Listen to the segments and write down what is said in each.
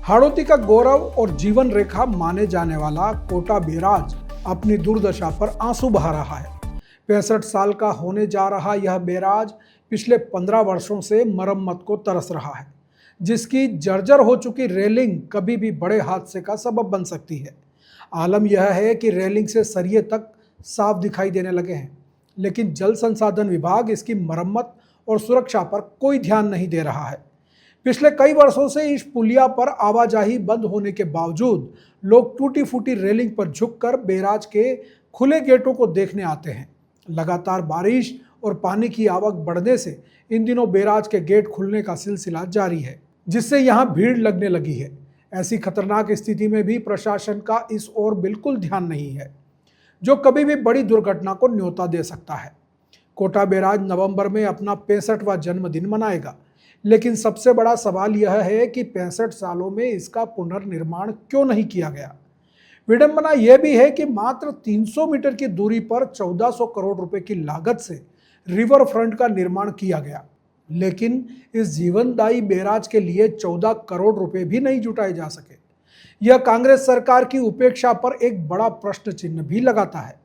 हाड़ौती का गौरव और जीवन रेखा माने जाने वाला कोटा बैराज अपनी दुर्दशा पर आंसू बहा रहा है। 65 साल का होने जा रहा यह बैराज पिछले 15 वर्षों से मरम्मत को तरस रहा है, जिसकी जर्जर हो चुकी रेलिंग कभी भी बड़े हादसे का सबब बन सकती है। आलम यह है कि रेलिंग से सरिये तक साफ दिखाई देने लगे हैं, लेकिन जल संसाधन विभाग इसकी मरम्मत और सुरक्षा पर कोई ध्यान नहीं दे रहा है। पिछले कई वर्षों से इस पुलिया पर आवाजाही बंद होने के बावजूद लोग टूटी फूटी रेलिंग पर झुककर बैराज के खुले गेटों को देखने आते हैं। लगातार बारिश और पानी की आवक बढ़ने से इन दिनों बैराज के गेट खुलने का सिलसिला जारी है, जिससे यहां भीड़ लगने लगी है। ऐसी खतरनाक स्थिति में भी प्रशासन का इस ओर बिल्कुल ध्यान नहीं है, जो कभी भी बड़ी दुर्घटना को न्योता दे सकता है। कोटा बैराज नवंबर में अपना 65वां जन्मदिन मनाएगा, लेकिन सबसे बड़ा सवाल यह है कि 65 सालों में इसका पुनर्निर्माण क्यों नहीं किया गया। विडंबना यह भी है कि मात्र 300 मीटर की दूरी पर 1400 करोड़ रुपए की लागत से रिवर फ्रंट का निर्माण किया गया, लेकिन इस जीवनदायी बैराज के लिए 14 करोड़ रुपए भी नहीं जुटाए जा सके। यह कांग्रेस सरकार की उपेक्षा पर एक बड़ा प्रश्न चिन्ह भी लगाता है।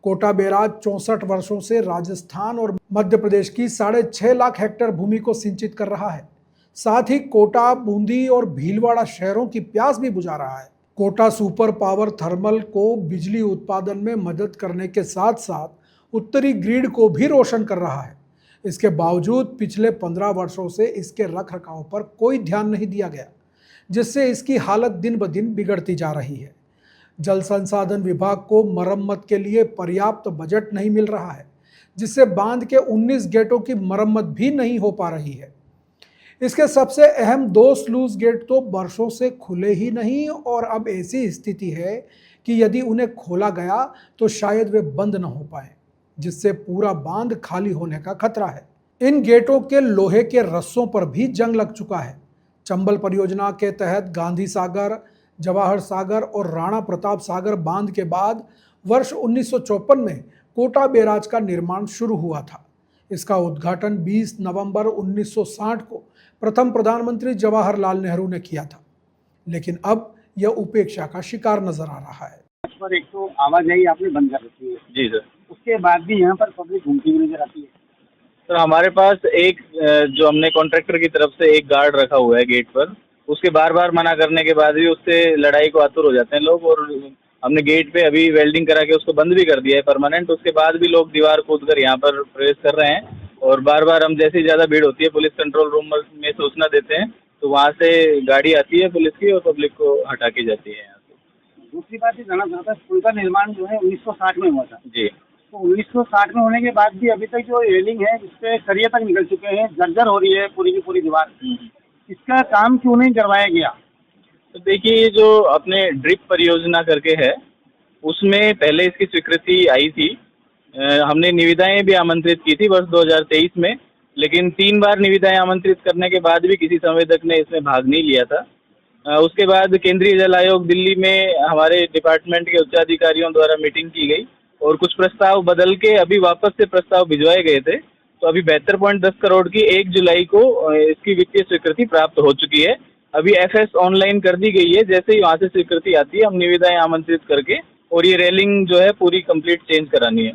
कोटा बैराज 64 वर्षों से राजस्थान और मध्य प्रदेश की 6.5 लाख हेक्टेयर भूमि को सिंचित कर रहा है। साथ ही कोटा, बूंदी और भीलवाड़ा शहरों की प्यास भी बुझा रहा है। कोटा सुपर पावर थर्मल को बिजली उत्पादन में मदद करने के साथ साथ उत्तरी ग्रिड को भी रोशन कर रहा है। इसके बावजूद पिछले 15 वर्षों से इसके रख रखाव पर कोई ध्यान नहीं दिया गया, जिससे इसकी हालत दिन ब दिन बिगड़ती जा रही है। जल संसाधन विभाग को मरम्मत के लिए पर्याप्त बजट नहीं मिल रहा है, जिससे बांध के 19 गेटों की मरम्मत भी नहीं हो पा रही है। इसके सबसे अहम 2 स्लूज गेट तो वर्षों से खुले ही नहीं, और अब ऐसी स्थिति है कि यदि उन्हें खोला गया तो शायद वे बंद न हो पाए, जिससे पूरा बांध खाली होने का खतरा है। इन गेटों के लोहे के रस्सों पर भी जंग लग चुका है। चंबल परियोजना के तहत गांधी सागर, जवाहर सागर और राणा प्रताप सागर बांध के बाद वर्ष 1954 में कोटा बैराज का निर्माण शुरू हुआ था। इसका उद्घाटन 20 नवंबर 1960 को प्रथम प्रधानमंत्री जवाहरलाल नेहरू ने किया था, लेकिन अब यह उपेक्षा का शिकार नजर आ रहा है। पर एक तो आवाजाही आपने बंद कर रखी है। जी सर। उसके बाद भी यहाँ पर पब्लिक घूमती हुई नजर आती है। सर हमारे पास एक जो हमने कॉन्ट्रैक्टर की तरफ से एक गार्ड रखा हुआ है गेट पर, उसके बार बार मना करने के बाद भी उससे लड़ाई को आतुर हो जाते हैं लोग, और हमने गेट पे अभी वेल्डिंग करा के उसको बंद भी कर दिया है परमानेंट। उसके बाद भी लोग दीवार कूद कर यहाँ पर प्रवेश कर रहे हैं, और बार बार हम जैसे ही ज़्यादा भीड़ होती है पुलिस कंट्रोल रूम में सूचना देते हैं, तो वहाँ से गाड़ी आती है पुलिस की और पब्लिक को हटा के जाती है यहाँ से। दूसरी बात ये जानना चाहता है, पुल का निर्माण जो है 1960 में हुआ था। जी। तो 1960 में होने के बाद भी अभी तक जो रेलिंग है इसपे सरिये तक निकल चुके हैं, जर्जर हो रही है पूरी की पूरी दीवार। इसका काम क्यों नहीं करवाया गया? तो देखिए, ये जो अपने ड्रिप परियोजना करके है, उसमें पहले इसकी स्वीकृति आई थी। हमने निविदाएं भी आमंत्रित की थी वर्ष 2023 में, लेकिन 3 बार निविदाएं आमंत्रित करने के बाद भी किसी संवेदक ने इसमें भाग नहीं लिया था। उसके बाद केंद्रीय जल आयोग दिल्ली में हमारे डिपार्टमेंट के उच्चाधिकारियों द्वारा मीटिंग की गई, और कुछ प्रस्ताव बदल के अभी वापस से प्रस्ताव भिजवाए गए थे। तो अभी 72.10 करोड़ की 1 जुलाई को इसकी वित्तीय स्वीकृति प्राप्त हो चुकी है। अभी एफएस ऑनलाइन कर दी गई है। जैसे ही वहाँ से स्वीकृति आती है हम निविदाएं आमंत्रित करके, और ये रेलिंग जो है पूरी कंप्लीट चेंज करानी है।